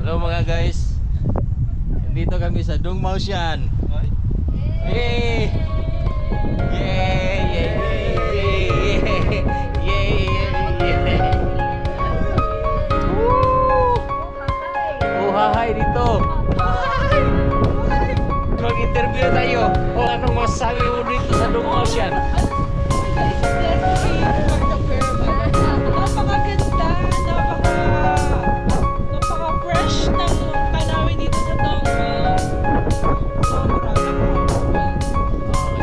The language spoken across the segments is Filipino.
Hello mga guys. Nandito kami sa Dongmao Ocean. Yay! Yay! Yay! Yay! Yay! Yay! Oh, hi dito. Mag-interview tayo. O anong masasabi mo dito sa Dongmao Ocean? Napaka-fresh ng tanawin dito sa Dongmao.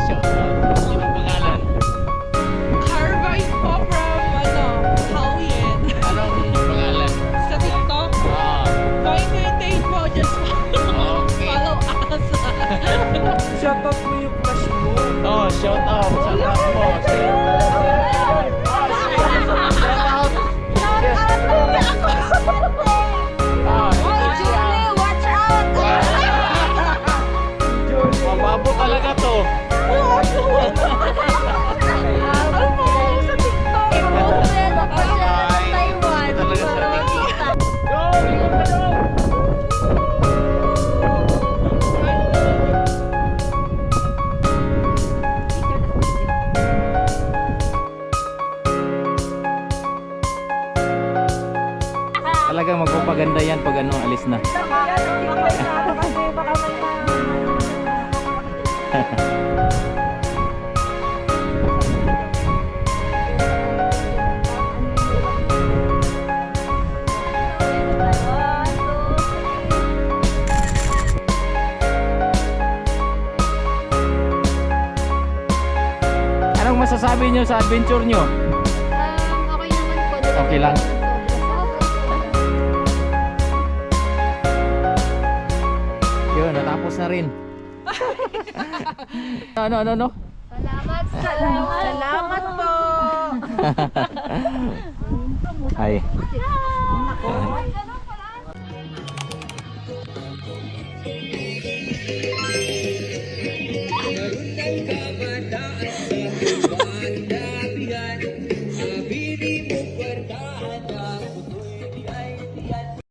Shout out. Sinong pangalan? Carbine po from Hawien. Anong pangalan? Sa TikTok. Find your date po. Just Okay. follow us. Shout out mo yung crush mo. Oh, shout out. Shout out po. Mababo talaga to. Talagang magpapaganda yan pag ano, alis na. Anong masasabi nyo sa adventure nyo? Okay naman po. Okay lang. Yun, natapos na rin. Ano? Salamat po. Hi. Salamat.